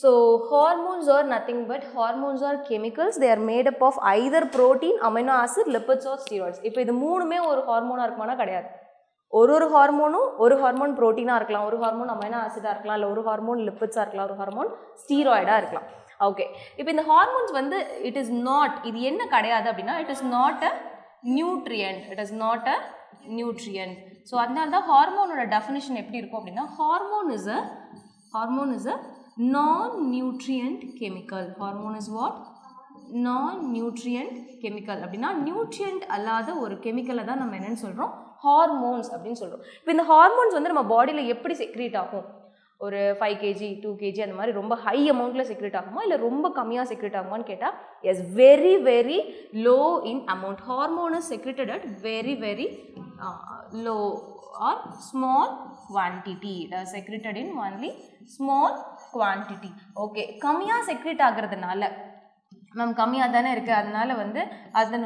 So hormones are nothing but hormones are chemicals. They are made up of either protein, amino acid, lipids or steroids. இப்போ இது மூணுமே ஒரு ஹார்மோனா இருக்குமானா கிடையாது. ஒரு ஹார்மோனும் ஒரு ஹார்மோன் புரோட்டீனா இருக்கலாம், ஒரு ஹார்மோன் அமைனோ ஆசிடா இருக்கலாம், இல்லை ஒரு ஹார்மோன் லிப்பிட்ஸா இருக்கலாம், ஒரு ஹார்மோன் ஸ்டீராய்டா இருக்கலாம். ஓகே, இப்போ இந்த ஹார்மோன்ஸ் வந்து இட் இஸ் நாட், இது என்ன கிடையாது அப்படின்னா it is not a nutrient. It is not a nutrient. So அதனால தான் ஹார்மோனோட டெஃபினிஷன் எப்படி இருக்கும் அப்படின்னா hormone is a non-nutrient chemical. Hormone is what? Non-nutrient chemical. அப்படின்னா நியூட்ரியன்ட் அல்லாத ஒரு கெமிக்கலை தான் நம்ம என்னன்னு சொல்கிறோம், ஹார்மோன்ஸ் அப்படின்னு சொல்கிறோம். இப்போ இந்த ஹார்மோன்ஸ் வந்து நம்ம பாடியில் எப்படி செக்ரீட் ஆகும், ஒரு 5 kg 2 kg அந்த மாதிரி ரொம்ப ஹை அமௌண்ட்டில் செக்ரேட் ஆகுமா இல்லை ரொம்ப கம்மியாக செக்ரேட் ஆகுமான்னு கேட்டால் yes, very very low in amount. Hormone is secreted at very very low or small quantity. It is secreted in only small quantity. Okay, கம்மியா செக்ரேட் ஆகிறதுனால மேம் கம்மியாக தானே இருக்குது, அதனால வந்து அதன்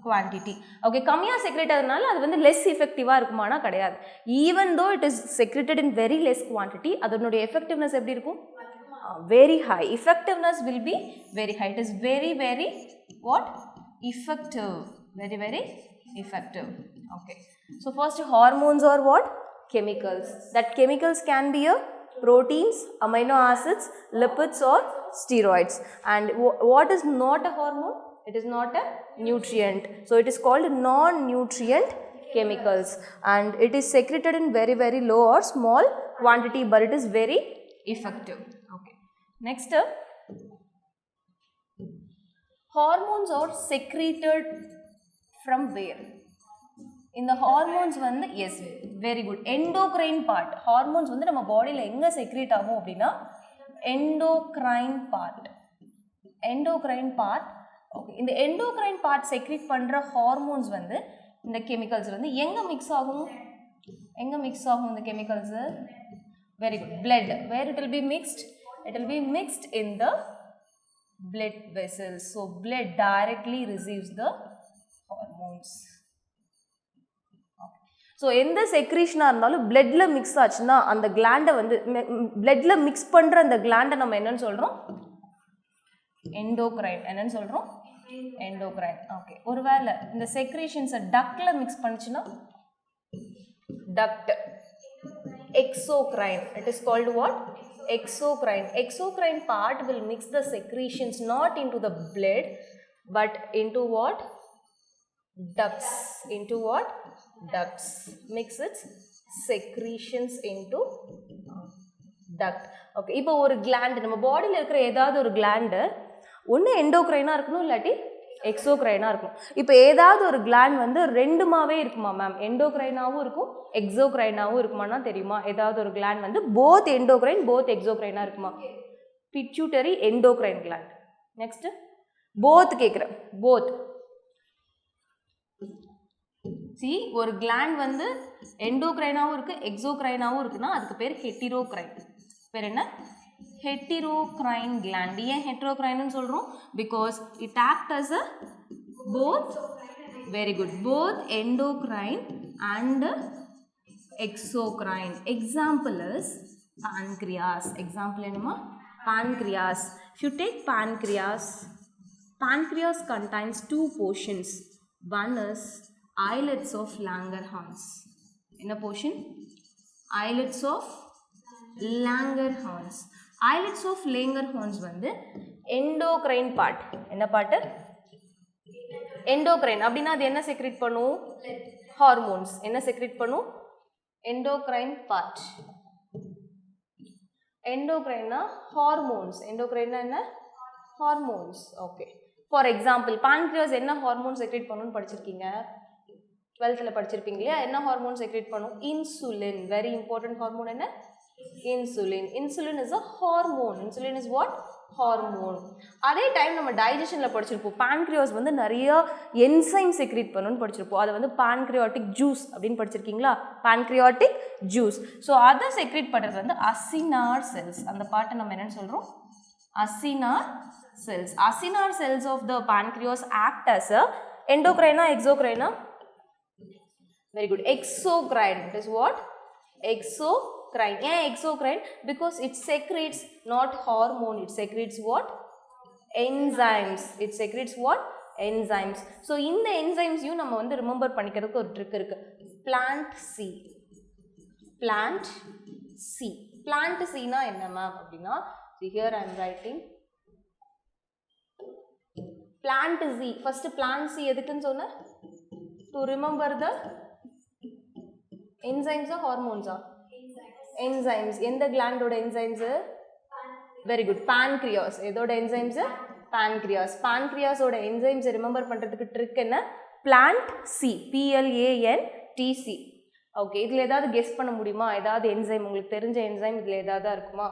குவான்டிட்டி ஓகே கம்மியாக செக்ரேட் ஆகிறதுனால அது வந்து லெஸ் எஃபெக்டிவாக இருக்குமானா கிடையாது. Even though it is secreted in very less quantity, அதனுடைய எஃபெக்டிவ்னஸ் எப்படி இருக்கும், very high. Effectiveness will be very high. It is very very what, effective, very very effective. Okay, so first hormones are what, chemicals. That chemicals can be a proteins, amino acids, lipids or steroids. And what is not a hormone? It is not a nutrient. So it is called non-nutrient chemicals and it is secreted in very very low or small quantity, but it is very effective. Okay, next hormones are secreted from where? இந்த hormones வந்து yes very good, endocrine part. Hormones வந்து நம்ம பாடியில் எங்கே secrete ஆகும் அப்படின்னா endocrine part. Endocrine part. Okay, இந்த endocrine part secrete பண்ணுற ஹார்மோன்ஸ் வந்து இந்த கெமிக்கல்ஸ் வந்து எங்கே மிக்ஸ் ஆகும், எங்கே மிக்ஸ் ஆகும் இந்த chemicals? Very good, blood. Where it will be mixed? It will be mixed in the blood vessels. So blood directly receives the hormones. So எந்த செக்ரீஷனாக இருந்தாலும் பிளட்டில் மிக்ஸ் ஆச்சுன்னா அந்த கிளாண்டை வந்து பிளட்டில் மிக்ஸ் பண்ணுற அந்த கிளாண்டை நம்ம என்னன்னு சொல்கிறோம், எண்டோக்ரைன். என்னன்னு சொல்கிறோம், எண்டோக்ரைன். ஓகே, ஒருவேளை இந்த செக்ரீஷன்ஸை டக்டில் மிக்ஸ் பண்ணிச்சுன்னா duct. Exocrine. It is called what? Exocrine. Exocrine part will mix the secretions not into the blood but into what? Ducts. Into what? Ducts. Mix its secretions into duct. Okay, இப்போ ஒரு gland நம்ம பாடியில் இருக்கிற ஏதாவது ஒரு gland ஒன்று எண்டோக்ரைனாக இருக்கணும் இல்லாட்டி எக்ஸோக்ரைனாக இருக்கும். இப்போ ஏதாவது ஒரு கிளாண்ட் வந்து ரெண்டுமாவே இருக்குமா மேம்? எண்டோக்ரைனாகவும் இருக்கும் எக்ஸோக்ரைனாகவும் இருக்குமானா தெரியுமா? ஏதாவது ஒரு கிளாண்ட் வந்து போத் எண்டோக்ரைன் போத் எக்ஸோக்ரைனாக இருக்குமா? Pituitary endocrine gland. Next both கேட்குறேன், போத். சி, ஒரு கிளாண்ட் வந்து எண்டோக்ரைனாகவும் இருக்குது எக்ஸோக்ரைனாகவும் இருக்குன்னா அதுக்கு பேர் ஹெட்டிரோக்ரைன். பேர் என்ன? Heterocrine gland. ஏன் ஹெட்டிரோக்ரைன்னு சொல்கிறோம்? Because it act as a both, very good, both endocrine and exocrine. Example is pancreas. Example என்னமா? pancreas. If you take pancreas, pancreas contains two portions. One is islets of Langerhans. என்ன portion? Islets of Langerhans. Islets of Langerhans வந்து endocrine part. என்ன part? endocrine. அப்படின்னா அது என்ன secrete பண்ணும்? Hormones. என்ன secrete பண்ணும்? endocrine part. endocrine hormones. endocrine என்ன? Hormones. Okay, for example pancreas என்ன ஹார்மோன் செக்ரேட் பண்ணுன்னு படிச்சிருக்கீங்க? 12th படிச்சிருப்பீங்க இல்லையா? என்ன ஹார்மோன் செக்ரேட் பண்ணும்? இன்சுலின். வெரி இம்பார்ட்டன்ட் ஹார்மோன் என்ன? Insulin. Insulin is a hormone. Insulin is what? Hormone. அதே டைம் நம்ம டைஜஷனில் படிச்சிருப்போம் pancreas வந்து நிறைய என்சைம் செக்ரேட் பண்ணணும்னு படிச்சிருப்போம். அதை வந்து pancreatic juice அப்படின்னு படிச்சிருக்கீங்களா? pancreatic juice. ஸோ அதை செக்ரேட் பண்ணுறது வந்து acinar cells. அந்த பாட்டை நம்ம என்னன்னு சொல்கிறோம்? acinar cells. acinar cells of the pancreas act as a endocrine, exocrine? Very good, exocrine. It is what? Exocrine. exocrine. Yeah, exocrine because it secretes not hormone, it secretes what? Enzymes. It secretes what? Enzymes. So in the enzymes you நம்ம வந்து remember பண்ணிக்கிறதுக்கு ஒரு trick இருக்கு. Plant C. Plant C. Plant C னா என்ன ma'am அப்படின்னா, so here I am writing plant C. First plant C எதுக்குன்னு சொன்ன? To remember the enzymes or hormones? Enzymes. எந்த gland ஓட enzymes? Very good. Pancreas. எதோட enzymes? Pancreas. Pancreas ஓட enzymes remember பண்றதுக்கு trick என்ன? Plant C. P-L-A-N-T-C. ஓகே, இதில் ஏதாவது கெஸ் பண்ண முடியுமா? ஏதாவது என்சைம் உங்களுக்கு தெரிஞ்ச என்சைம் இதில் ஏதாவது இருக்குமா?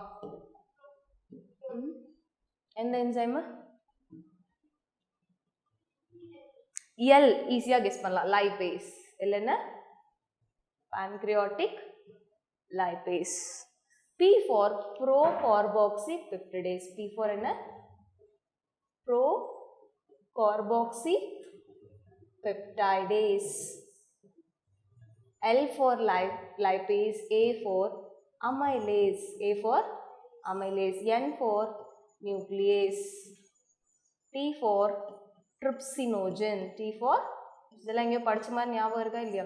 எந்த என்சைம்? எல் ஈஸியாக கெஸ் பண்ணலாம். லைபேஸ். எல் என்ன? pancreatic lipase. P for procarboxypeptidase. P for என்ன? procarboxypeptidase. L for lipase. A for amylase. A for amylase. N for nuclease. T for trypsinogen. T for இதெல்லாம் எங்கேயோ படிச்ச மாதிரி ஞாபகம் இருக்கா இல்லையா?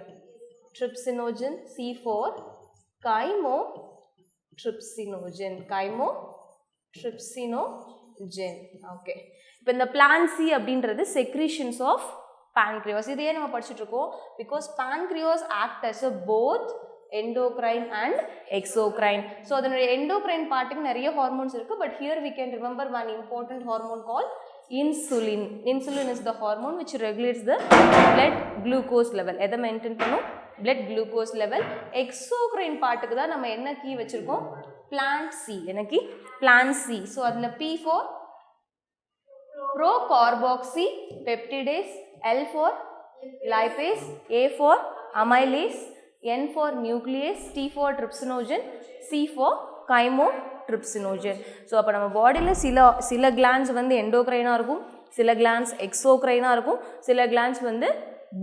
Trypsinogen. C for chymotrypsinogen. Chymotrypsinogen. Okay. இப்போ இந்த plant C அப்படின்றது secretions of pancreas. இதையே நம்ம படிச்சுட்டு இருக்கோம் because pancreas act as a both endocrine and exocrine. So அதனுடைய endocrine பார்ட்டுக்கு நிறைய ஹார்மோன்ஸ் இருக்கு. But here we can remember one important hormone called insulin. Insulin is the hormone which regulates the blood glucose level. எதை maintain பண்ணும்? blood glucose level. Exocrine பார்ட்டுக்கு தான் நம்ம என்ன key வச்சிருக்கோம்? plant C. என்ன கீ? plant C. So அதில் P for procarboxypeptidase. L for lipase. A for amylase. N for nuclease. T for trypsinogen. C for chymotrypsinogen. So அப்போ நம்ம பாடியில் சில glands வந்து எண்டோக்ரைனாக இருக்கும், சில glands எக்ஸோக்ரைனாக இருக்கும், சில glands வந்து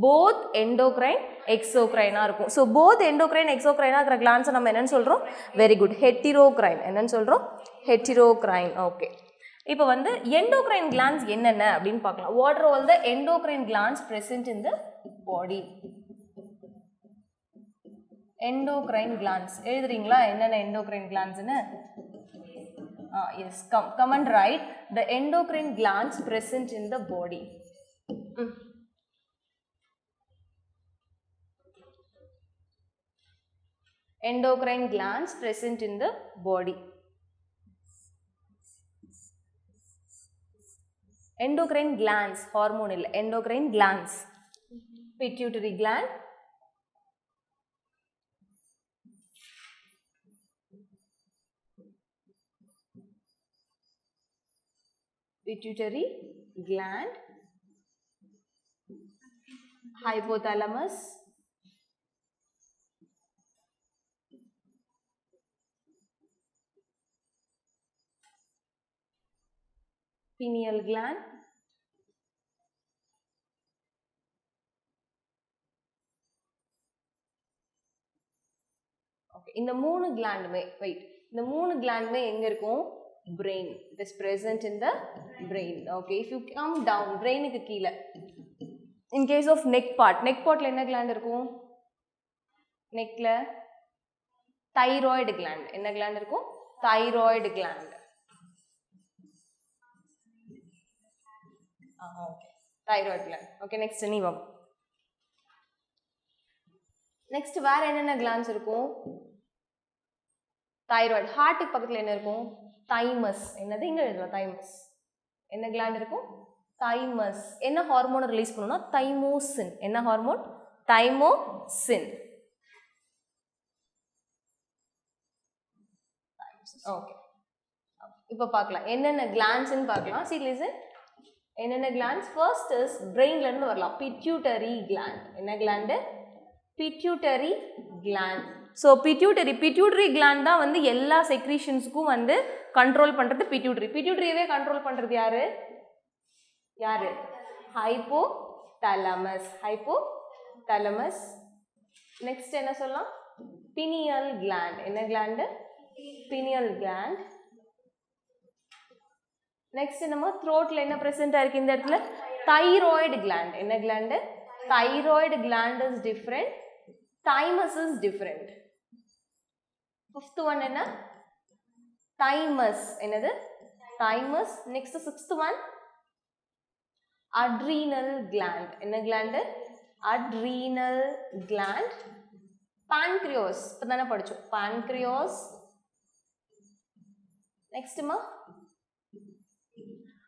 both endocrine exocrine இருக்கும். So both endocrine exocrine இருக்கிற glands நம்ம என்னன்னு சொல்கிறோம்? Very good. heterocrine. என்னன்னு சொல்கிறோம்? heterocrine. Okay. இப்போ வந்து endocrine glands என்னென்ன அப்படின்னு பார்க்கலாம். What are all the endocrine glands present in the body? Endocrine glands. எழுதுறீங்களா என்னென்ன endocrine glandsன்னு? Yes. Come and write the endocrine glands present in the body. Endocrine glands present in the body. Endocrine glands, hormonal. Endocrine glands. Pituitary gland. Pituitary gland. Hypothalamus. Pineal gland. Okay. இந்த மூணு glandமே wait. இந்த மூணு glandமே எங்க இருக்கும்? brain. It is present in the brain. Okay. If you come down, brain க்கு கீழ. In case of neck partல என்ன gland இருக்கும்? neckல thyroid gland. என்ன gland இருக்கும்? thyroid gland. Okay. Thyroid gland. Okay, next நீவம். Next வேற என்னென்ன glands இருக்கும்? thyroid. ஹார்ட்டுக்கு பக்கத்துல என்ன இருக்கும்? thymus. என்னது இங்க எழுதுறோம்? thymus. என்ன gland இருக்கும்? thymus. என்ன ஹார்மோன் ரிலீஸ் பண்ணும்னா thymosin. என்ன ஹார்மோன்? thymosin. Okay. இப்போ பார்க்கலாம் என்னென்ன glands ன்னு பார்க்கலாம். See listen. என்னென்ன glands? First is brainல இருந்து வரலாம். pituitary gland. என்ன gland? pituitary gland. So pituitary gland தான் வந்து எல்லா secretionsக்கும் வந்து கண்ட்ரோல் பண்றது pituitary. pituitaryவே கண்ட்ரோல் பண்றது யாரு? hypothalamus. Hypothalamus. Next என்ன சொல்லலாம்? pineal gland. என்ன gland? Pineal gland. Next நம்ம throatல என்ன present ஆயிருக்கு இந்த இடத்துல? Thyroid gland. என்ன gland? Thyroid gland is different. Thymus is different. Fifth one என்ன? Thymus. என்னது? Thymus. Next sixth one. Adrenal gland. என்ன gland? Adrenal gland. Pancreas. இப்பதானே படிச்சோம். Pancreas. Next ma?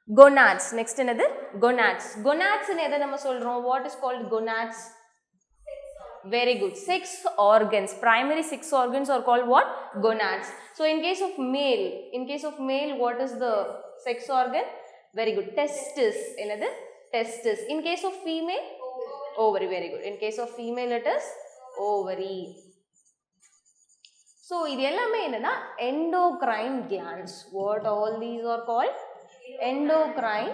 Gonads. Next என்னது? Gonads. Gonads ன்னு எதை நம்ம சொல்றோம்? What is called gonads? Very good. 6 organs. Primary 6 organs are called what? Gonads. So in case of male, what is the sex organ? Very good. Testis. என்னது? Testis. In case of female? Ovary. Very good. In case of female, it is ovary. So இது எல்லாமே என்னன்னா endocrine glands. What all these are called? Endocrine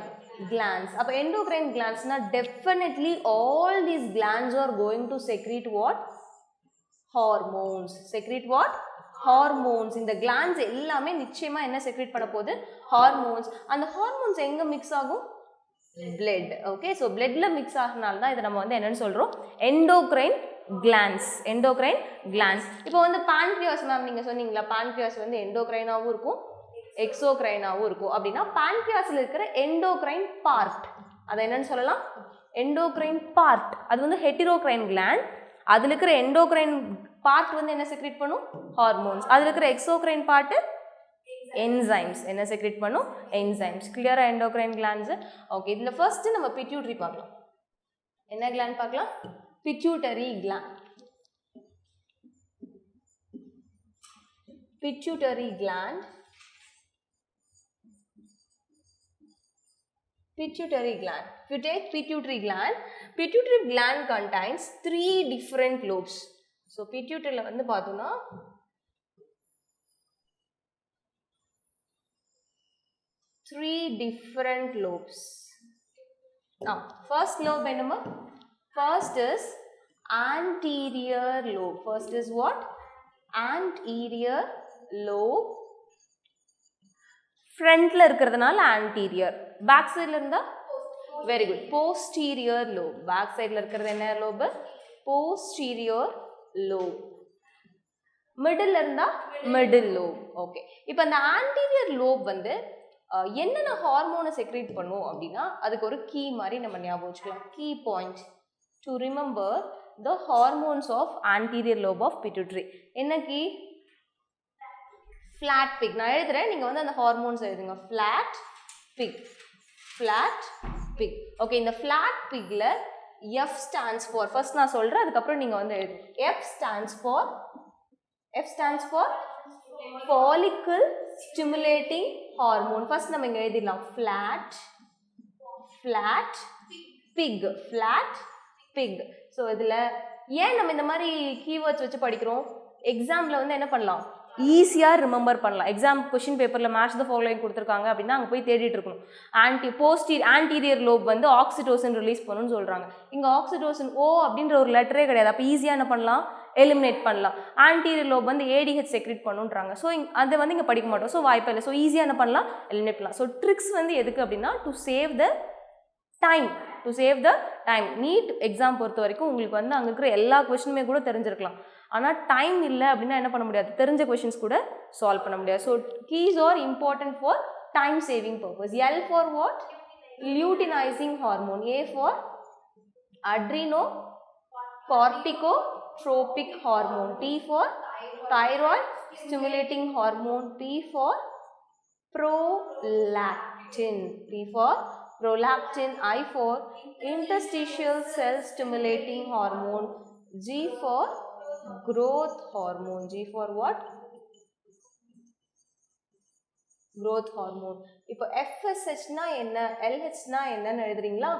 glands. அப்ப endocrine glands na definitely all these glands are going to secrete what? Hormones. Secrete what? Hormones. இந்த glands எல்லாமே நிச்சயமா என்ன secrete பண்ண போகுது? Hormones. அந்த hormones எங்க mix ஆகும்? Blood. Okay, so bloodல mix ஆகறனால தான் இத நம்ம வந்து என்னன்னு சொல்றோம்? Endocrine glands. Endocrine glands. இப்போ வந்து pancreas மேம் நீங்க சொன்னீங்களா pancreas வந்து endocrineாவும் இருக்கும் exocrineாவும் இருக்கும் அப்படினா pancreasல இருக்கிற endocrine part அத என்னன்னு சொல்லலாம் endocrine part அது வந்து heterocrine gland அதுல இருக்கிற endocrine part வந்து என்ன secrete பண்ணும் hormones அதுல இருக்கிற exocrine part enzymes என்ன secrete பண்ணும் enzymes clear endocrine glands okay இதுல first நம்ம pituitary பார்க்கலாம் என்ன gland பார்க்கலாம் pituitary gland pituitary gland pituitary gland if you take pituitary gland contains 3 different lobes so pituitary la vandu paathona 3 different lobes now first lobe enna first is anterior lobe first is what anterior lobe front la irukradanaal anterior back side la irundha very good posterior lobe back side la irukradhu enna lobe posterior lobe middle la irundha middle lobe okay இப்போ அந்த anterior lobe வந்து என்னென்ன ஹார்மோனை secrete பண்ணும் அப்படினா அதுக்கு ஒரு key மாதிரி நம்ம ஞாபகம் வச்சுக்கலாம் key point to remember the hormones of anterior lobe of pituitary என்ன கீ flat pig நான் எழுதுறேன் நீங்க வந்து அந்த ஹார்மோன்ஸ் எழுதுங்க flat pig okay இந்த flat pigல F stands for first நான் சொல்றேன் அதுக்கு அப்புறம் நீங்க வந்து எழுதுங்க F stands for follicle stimulating hormone first நம்ம இங்க எழுதிடலாம் flat pig so இதுல ஏன் நம்ம இந்த மாதிரி கீவேர்ட்ஸ் வச்சு படிக்கிறோம் எக்ஸாம்ல வந்து என்ன பண்ணலாம் ஈஸியா ரிமெம்பர் பண்ணலாம் எக்ஸாம் क्वेश्चन பேப்பர்ல மேட்ச் தி ஃபாலோயிங் கொடுத்திருக்காங்க அப்படினா அங்க போய் தேடிட்டு இருக்கணும் ஆன்டீரியர் லோப் வந்து ஆக்சிடோசின் ரிலீஸ் பண்ணுன்னு சொல்றாங்க இங்க ஆக்சிடோசின் O அப்படிங்கற ஒரு லெட்டரே கிடையாது அப்ப ஈஸியா என்ன பண்ணலாம் எலிமினேட் பண்ணலாம் ஆன்டீரியர் லோப் வந்து ADH செக்ரீட் பண்ணுன்றாங்க சோ அத வந்து இங்க படிக்க மாட்டோம் சோ வாய்ப்பே இல்ல சோ ஈஸியா என்ன பண்ணலாம் எலிமினேட் பண்ணலாம் சோ ட்ரிக்ஸ் வந்து எதுக்கு அப்படினா to save the time NEET exam பொறுத்த வரைக்கும் உங்களுக்கு வந்து அங்க இருக்கிற எல்லா क्वेश्चनமே கூட தெரிஞ்சிருக்கலாம் ஆனா டைம் இல்ல அப்படினா என்ன பண்ண முடியாது தெரிஞ்ச क्वेश्चंस கூட சால்வ் பண்ண முடியாது so keys are important for time saving purpose L for what luteinizing hormone A for adrenocorticotropic hormone T for thyroid stimulating hormone P for prolactin I for interstitial cell stimulating hormone G for growth hormone G for what growth hormone இப்போ FSH னா என்ன LH னா என்னன்னு எழுதுறீங்களா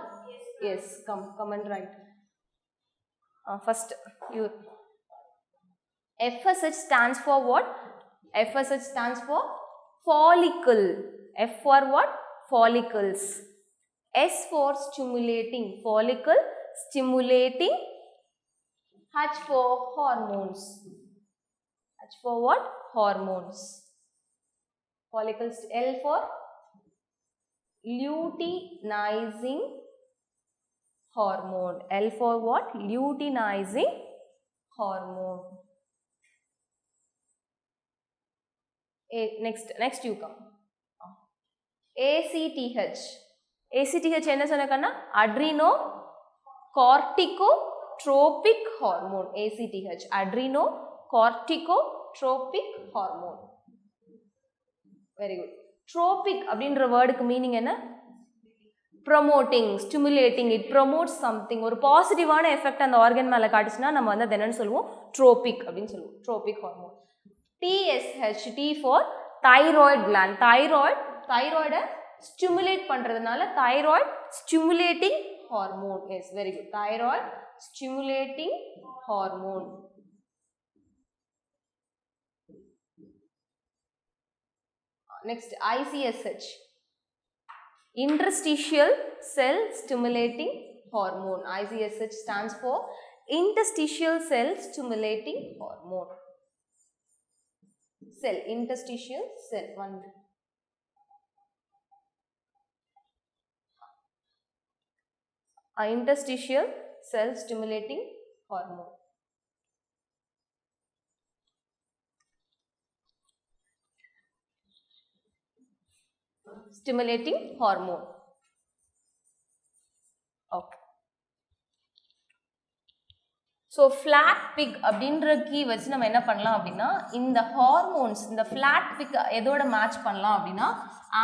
yes come and write first you FSH stands for what FSH stands for follicle F for what follicles S for stimulating follicle stimulating H for hormones H for what? Hormones. Follicles. L for luteinizing hormone. L for what? Luteinizing hormone. Next you come. ACTH. ACTH என்ன சொன்னக்கன்னா adrenocorticotropic hormone. ACTH adrenocorticotropic hormone. Very good. Tropic அப்படின்ற வேர்டுக்கு meaning என்ன? promoting, stimulating, it promotes something. ஒரு பாசிட்டிவான effect அந்த organ மேல காட்டுச்சுன்னா நம்ம வந்து அது என்னன்னு சொல்லுவோம்? ட்ரோபிக் அப்படின்னு சொல்லுவோம். Tropic hormone. TSH, T for thyroid gland. thyroid stimulate பண்றதுனால thyroid stimulating hormone. Yes, very good. Thyroid stimulating hormone. Next, ICSH. Interstitial cell stimulating hormone. ICSH stands for interstitial cell stimulating hormone. Cell, interstitial cell. One. Interstitial cell stimulating hormone. Stimulating hormone. Okay. So flat pig அப்படின்ற key வச்சு நம்ம என்ன பண்ணலாம் அப்படின்னா இந்த hormones இந்த flat pig எதோட match பண்ணலாம் அப்படின்னா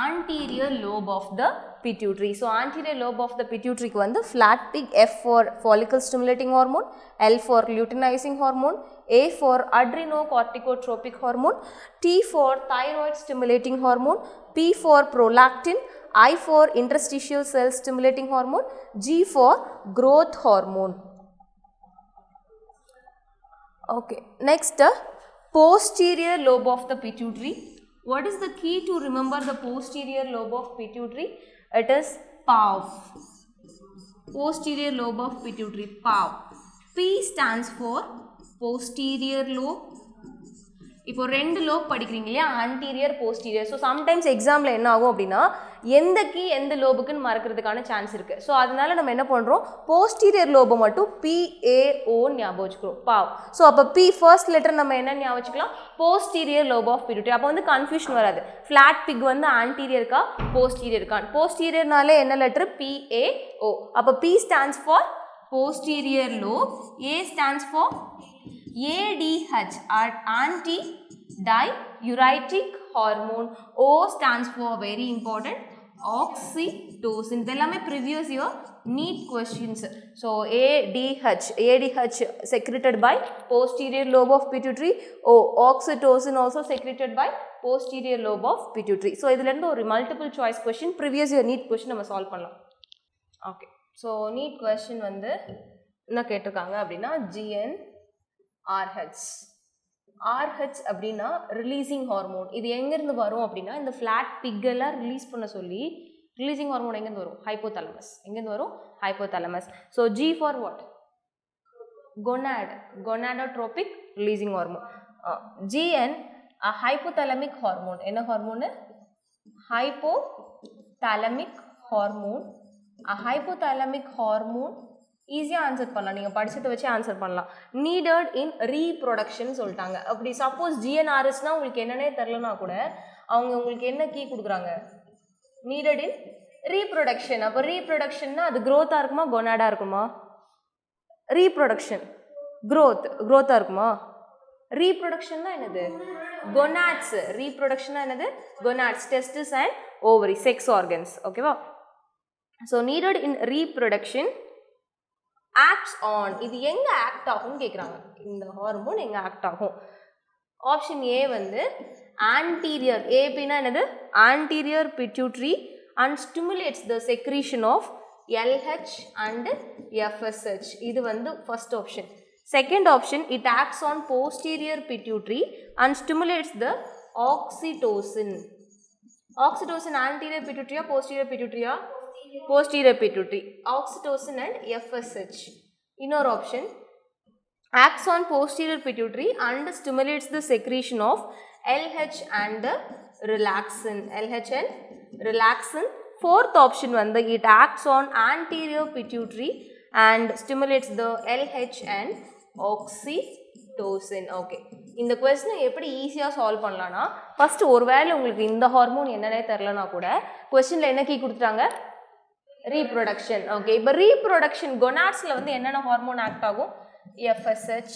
anterior lobe of the pituitary. So anterior lobe of the pituitary க்கு வந்து flat pig. F for follicle stimulating hormone, L for luteinizing hormone, A for adrenocorticotropic hormone, T for thyroid stimulating hormone, P for prolactin, I for interstitial cell stimulating hormone, G for growth hormone. Okay, next posterior lobe of the pituitary. What is the key to remember the posterior lobe of pituitary? It is POW. Posterior lobe of pituitary, POW. P stands for posterior lobe. இப்போ ரெண்டு lobe படிக்கிறீங்க இல்லையா, anterior posterior. So sometimes எக்ஸாமில் என்ன ஆகும் அப்படின்னா எந்த key எந்த லோபுக்குன்னு மறக்கிறதுக்கான சான்ஸ் இருக்குது. ஸோ அதனால நம்ம என்ன பண்ணுறோம், போஸ்டீரியர் லோபை மட்டும் PAO ஞாபகம் வச்சுக்கிறோம், பாவ். ஸோ அப்போ P ஃபர்ஸ்ட் லெட்டர் நம்ம என்ன ஞாபகம் வச்சுக்கலாம், போஸ்டீரியர் லோப் ஆஃப் பிட்யூட்டரி. அப்போ வந்து கன்ஃபியூஷன் வராது, ஃப்ளாட் பிக் வந்து ஆன்டீரியருக்கா போஸ்டீரியருக்கா. போஸ்டீரியர்னாலே என்ன லெட்டர், PAO. அப்போ P stands for posterior lobe, A stands for ADH, antidiuretic hormone, O stands for very important oxytocin. இதெல்லாமே previous year NEET questions. So ADH secreted by posterior lobe of pituitary, O oxytocin also secreted by posterior lobe of pituitary. So இதுல இருந்து ஒரு multiple choice question previous year NEET question நம்ம solve பண்ணலாம். Okay, so NEET question வந்து என்ன கேட்டிருக்காங்க அப்படின்னா GnRH. RH அப்படின்னா ரிலீசிங் ஹார்மோன். இது எங்கேருந்து வரும் அப்படின்னா இந்த ஃப்ளாட் பிக்கெல்லாம் ரிலீஸ் பண்ண சொல்லி ரிலீசிங் ஹார்மோன் எங்கேருந்து வரும், ஹைப்போதாலமஸ். எங்கேருந்து வரும், hypothalamus. So G for what, gonad, gonadotrophic releasing hormone. GN hypothalamic hormone. என்ன ஹார்மோனு, hypothalamic hormone. ஹைப்போதாலமிக் ஹார்மோன் ஈஸியாக ஆன்சர் பண்ணலாம், நீங்கள் படிச்சதை வச்சு ஆன்சர் பண்ணலாம். நீடட் இன் ரீப்ரொடக்ஷன் சொல்லிட்டாங்க. அப்படி சப்போஸ் GnRHனா உங்களுக்கு என்னன்னே தெரிலனா கூட அவங்க உங்களுக்கு என்ன கீ கொடுக்குறாங்க, நீடட் இன் ரீப்ரொடக்ஷன். அப்போ ரீப்ரொடக்ஷன்னா அது க்ரோத்தாக இருக்குமா கொனாடாக இருக்குமா, ரீப்ரொடக்ஷன் க்ரோத்தாக இருக்குமா. ரீப்ரொடக்ஷன்னா என்னது, கொனாட்ஸ். ரீப்ரொடக்ஷன்னா என்னது, gonads, testis and ovary, sex organs. ஓகேவா. So needed in reproduction acts on. இது எங்கே ஆக்ட் ஆகும்னு கேட்குறாங்க, இந்த ஹார்மோன் எங்கே ஆக்ட் ஆகும். ஆப்ஷன் ஏ வந்து ஆன்டீரியர், ஏபின்னா என்னது, anterior pituitary and stimulates the secretion of LH and FSH. இது வந்து first option. Second option, it acts on posterior pituitary and stimulates the oxytocin. Oxytocin anterior பிட்யூட்ரியா போஸ்டீரியர் பிட்யூட்ரியா, posterior pituitary, oxytocin and FSH. இன்னொரு option acts on posterior pituitary and stimulates the secretion of LH and relaxin. LH and relaxin. Fourth option வந்து it acts on anterior pituitary and stimulates the LH and oxytocin. Okay. இந்த question எப்படி ஈஸியா solve பண்ணலாம்னா first ஒருவேளை உங்களுக்கு இந்த hormone என்னன்னே தெரியலனா கூட क्वेश्चनல என்ன கீ கொடுத்துட்டாங்க reproduction. Okay. இப்போ reproduction gonadsல வந்து என்னென்ன ஹார்மோன் ஆக்ட் ஆகும் FSH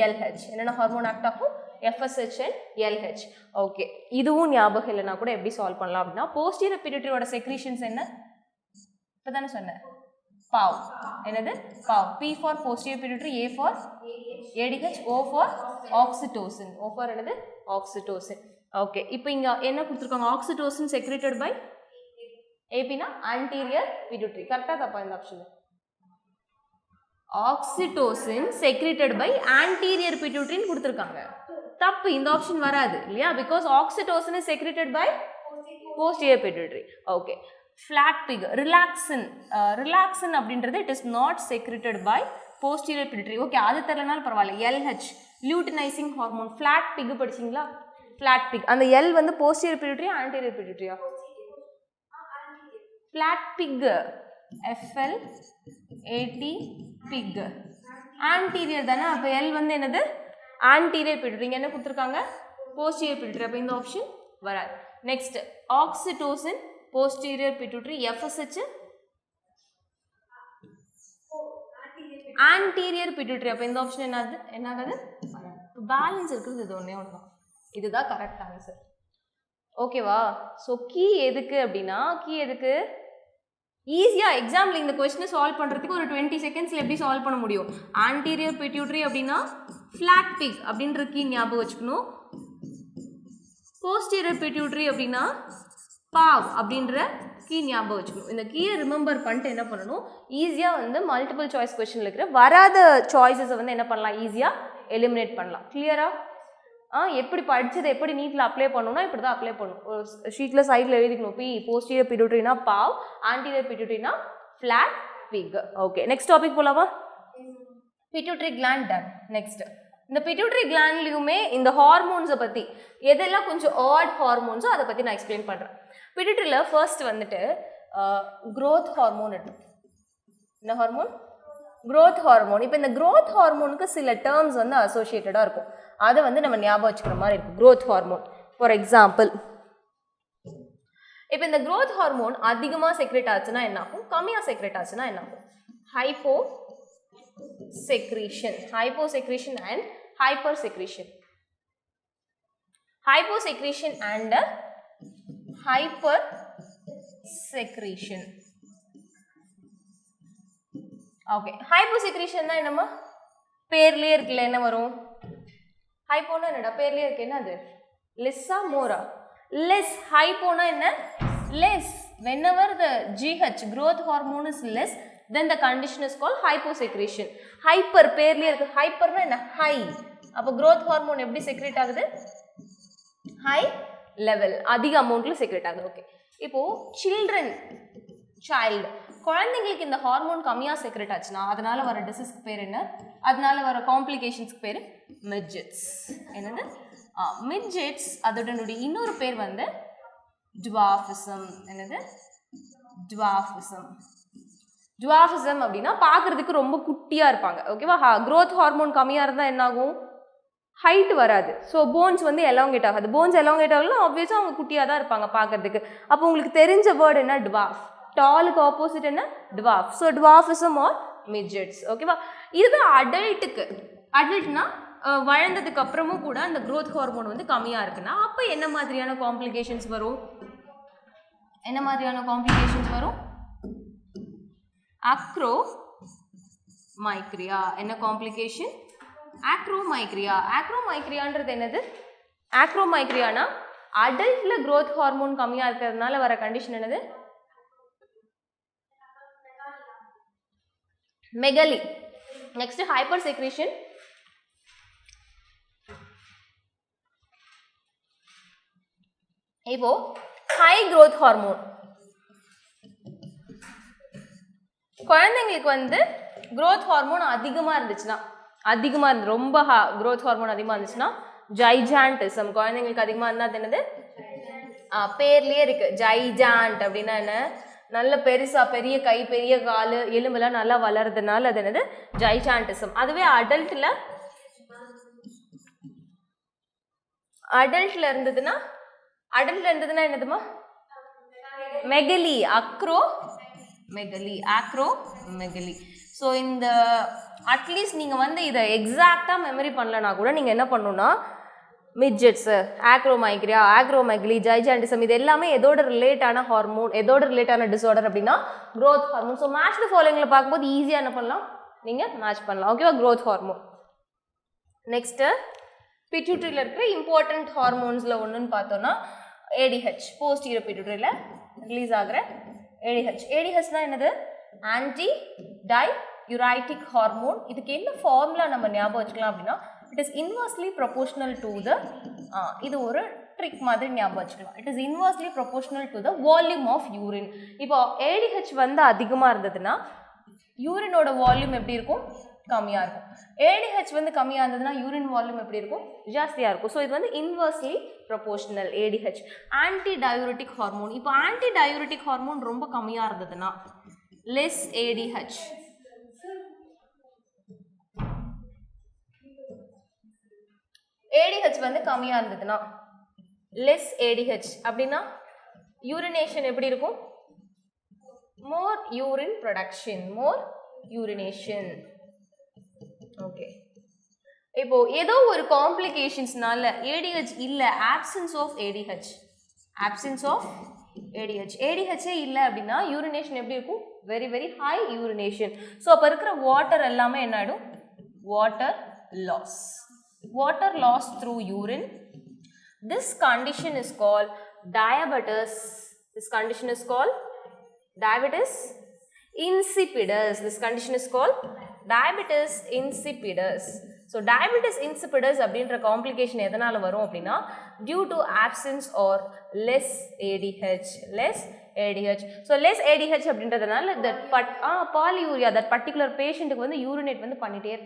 LH என்னென்ன ஹார்மோன் ஆக்ட் ஆகும் FSH and LH. ஓகே இதுவும் ஞாபகம் இல்லைனா கூட எப்படி சால்வ் பண்ணலாம் அப்படின்னா போஸ்டீரியர் பிட்யூட்டரியோட செக்ரீஷன்ஸ் என்ன இப்பதானே சொன்னேன் பாவ் என்னது pav P for posterior pituitary A for ADH O for oxytocin O for என்னது oxytocin. ஓகே இப்போ இங்க என்ன கொடுத்திருக்காங்க oxytocin secreted by AP னா anterior pituitary கரெக்ட்டா தப்பா இந்த option oxytocin secreted by anterior pituitary ன்னு கொடுத்திருக்காங்க தப்பு இந்த ஆப்ஷன் வராது இல்லையா because oxytocin is secreted by posterior pituitary. okay flat pig relaxin relaxin அப்படின்றது it is not secreted by posterior pituitary. okay அது தெரியலனாலும் பரவாயில்லை LH luteinizing hormone flat pig படிச்சீங்களா flat pig அந்த L வந்து posterior pituitary anterior pituitary flat pig FLAT pig anterior தானே அப்ப L வந்து என்னது anterior pituitary இங்க என்ன கொடுத்திருக்காங்க posterior pituitary அப்ப இந்த ஆப்ஷன் வராது. next oxytocin posterior pituitary FSH anterior pituitary அப்ப இந்த ஆப்ஷன் என்னது பேலன்ஸ் இருக்குது இது ஒண்ணே ஒண்ணுதான் இதுதான் கரெக்ட் ஆன்சர். ஓகேவா சோ கீ எதுக்கு அப்படினா கீ எதுக்கு ஈஸியா எக்ஸாம்ல இந்த क्वेश्चन சால்வ் பண்றதுக்கு ஒரு 20 செகண்ட்ஸ்ல எப்படி சால்வ் பண்ண முடியும் anterior pituitary அப்படினா flat pig அப்படின்ற கீ ஞாபகம் வச்சுக்கணும் posterior pituitary அப்படினா பாவ் அப்படின்ற கீ ஞாபகம் வச்சுக்கணும். இந்த கீயை ரிமெம்பர் பண்ணிட்டு என்ன பண்ணணும் ஈஸியா வந்து மல்டிபிள் சாய்ஸ் क्वेश्चनல இருக்கிற வராத சாய்ஸஸ் வந்து என்ன பண்ணலாம் ஈஸியா எலிமினேட் பண்ணலாம். கிளியரா எப்படி படிச்சதை எப்படி நீட்ல அப்ளை பண்ணனும்னா இப்படி தான் அப்ளை பண்ணனும். ஒரு ஷீட்ல சைடுல எழுதிக்கணும் P posterior pituitary னா பாவ் anterior pituitary னா flat pig. Okay next topic போலாமா pituitary gland done. நெக்ஸ்ட் இந்த pituitary glandலயுமே இந்த ஹார்மோன்ஸை பத்தி எதெல்லாம் கொஞ்சம் ஆட் ஹார்மோன்ஸோ அதை பத்தி நான் எக்ஸ்பிளைன் பண்றேன். pituitaryல ஃபர்ஸ்ட் வந்துட்டு growth ஹார்மோன் இருக்கு. என்ன ஹார்மோன் growth ஹார்மோன். இப்போ இந்த growth ஹார்மோனுக்கு சில டேர்ம்ஸ் வந்து அசோசியேட்டடா இருக்கும். அதை வந்து நம்ம ஞாபகம் வச்சுக்கிற மாதிரி இருக்கும் growth ஹார்மோன். ஃபார் எக்ஸாம்பிள் இப்போ இந்த growth ஹார்மோன் அதிகமா செக்ரேட் ஆச்சுன்னா என்ன ஆகும் கம்மியா செக்ரேட் ஆச்சுன்னா என்ன ஆகும் hyposecretion and hypersecretion and hypersecretion. Okay ஹைப்போசெக்ரீஷன்னா என்னமா பேர்லயே இருக்குல்ல என்ன வரும் ஹைப்போனா என்னடா பேர்லயே இருக்கு என்னது லெஸ்ஸா மோரா less hypona என்ன less whenever the GH growth hormone is less then the condition is called hyposecretion. hyper பேர்லயே இருக்கு hyperனா என்ன high அப்ப growth hormone எப்படி செக்ரேட் ஆகுது high level அதிக அமௌண்ட்ல செக்ரேட் ஆகுது. ஓகே இப்போ child குழந்தைங்களுக்கு இந்த ஹார்மோன் கம்மியா செக்ரேட் ஆச்சுன்னா அதனால வர டிசீஸ்க்கு பேர் என்ன அதனால வர காம்ப்ளிகேஷன்ஸ்க்கு பேர் மிட்ஜெட்ஸ். என்னது மிட்ஜெட்ஸ் அதோட இன்னொரு பேர் வந்து டுவார்ஃபிசம். என்னது டுவார்ஃபிசம் அப்படின்னா பார்க்கறதுக்கு ரொம்ப குட்டியா இருப்பாங்க. ஓகேவா growth ஹார்மோன் கம்மியா இருந்தா என்ன ஆகும் ஹைட் வராது. ஸோ போன்ஸ் வந்து எலாங்கேட் ஆகாது. போன்ஸ் எலாங்கேட் ஆகலாம் ஆப்வியஸாக அவங்க குட்டியாக தான் இருப்பாங்க பார்க்கறதுக்கு. அப்போ உங்களுக்கு தெரிஞ்ச வேர்டு என்ன டுவார்ஃப். டாலுக்கு ஆப்போசிட் என்ன dwarf. So dwarfism or midgets. ஓகேவா இதுவே அடல்ட்னா வளர்ந்ததுக்கு அப்புறமும் கூட அந்த growth ஹார்மோன் வந்து கம்மியா இருக்குன்னா அப்போ என்ன மாதிரியான காம்ப்ளிகேஷன்ஸ் வரும் acromicria. என்ன காம்ப்ளிகேஷன் acromicria-ன்றது என்னது acromicria-னா அடல்ட்ல growth ஹார்மோன் கம்மியா இருக்கிறதுனால வர கண்டிஷன் என்னது மெகலி. நெக்ஸ்ட் ஹைப்பர்செக்ரீஷன். இப்போ ஹை growth ஹார்மோன் குழந்தைங்களுக்கு வந்து growth ஹார்மோன் அதிகமா இருந்துச்சுன்னா அதிகமாக இருந்து ரொம்ப growth ஹார்மோன் அதிகமாக இருந்துச்சுன்னா gigantism. குழந்தைங்களுக்கு அதிகமாக இருந்தால் அது என்னது? பேர்லேயே இருக்கு ஜைஜாண்ட் அப்படின்னா என்ன? நல்ல பெருசா பெரிய கை பெரிய கால் எலும்பெல்லாம் நல்லா வளர்றதுனால அது என்னது? ஜைஜாண்டிசம். அதுவே அடல்ட்ல இருந்ததுன்னா என்னதுமா? மெகலி, ஆக்ரோமெகலி. ஸோ இந்த அட்லீஸ்ட் நீங்கள் வந்து இதை எக்ஸாக்டாக மெமரி பண்ணலனா கூட நீங்கள் என்ன பண்ணணும்னா மிட்ஜெட்ஸு, ஆக்ரோமைக்ரியா, ஆக்ரோமெகலி, ஜைஜாண்டிசம் இது எல்லாமே எதோட ரிலேட்டான ஹார்மோன், எதோட ரிலேட்டான டிஸார்டர் அப்படின்னா growth hormone. So match the ஃபாலோயிங்கில் பார்க்கும்போது ஈஸியாக என்ன பண்ணலாம்? நீங்கள் மேட்ச் பண்ணலாம். ஓகேவா? Growth hormone. நெக்ஸ்ட்டு பிட்யூட்டரியில் இருக்கிற இம்பார்ட்டண்ட் ஹார்மோன்ஸில் ஒன்றுன்னு பார்த்தோன்னா ஏடிஹெச், போஸ்டீரியர் பிட்யூட்டரியில் ரிலீஸ் ஆகிற ஏடிஹெச். ஏடிஹெச்னா என்னது? Anti diuretic hormone. இதுக்கு என்ன ஃபார்முலா நம்ம ஞாபகம் வச்சுக்கலாம் அப்படின்னா it is inversely proportional to the இது ஒரு ட்ரிக் மாதிரி ஞாபகம் வச்சுக்கலாம். it is inversely proportional to the volume of urine. இப்போ ADH வந்து அதிகமாக இருந்ததுன்னா யூரினோட வால்யூம் எப்படி இருக்கும்? கம்மியாக இருக்கும். ADH வந்து கம்மியாக இருந்ததுன்னா யூரின் வால்யூம் எப்படி இருக்கும்? ஜாஸ்தியாக இருக்கும். ஸோ இது வந்து inversely proportional ADH. Anti diuretic hormone. இப்போ ஆன்டி டயூரிட்டிக் ஹார்மோன் ரொம்ப கம்மியாக இருந்ததுன்னா லெஸ் ADH. ADH வந்து கம்மியாக இருந்ததுன்னா லெஸ் ADH அப்படின்னா யூரினேஷன் எப்படி இருக்கும்? மோர் யூரின் ப்ரொடக்ஷன், மோர் யூரினேஷன். ஓகே, இப்போ ஏதோ ஒரு காம்ப்ளிகேஷன்ஸ்னால ADH இல்லை, ஆப்சன்ஸ் ஆஃப் ADH, ADHே இல்லை அப்படின்னா யூரினேஷன் எப்படி இருக்கும்? Very very high urination. So அப்போ இருக்கிற வாட்டர் எல்லாமே என்ன ஆகிடும்? Water loss through urine. This condition is called diabetes. This condition is called diabetes insipidus. So diabetes insipidus அப்படின்ற காம்ப்ளிகேஷன் எதனால வரும் அப்படின்னா due to absence or less ADH. So less ADH அப்படின்றதுனால that polyuria, that particular patientக்கு வந்து urinate வந்து பண்ணிட்டே இருப்பாங்க.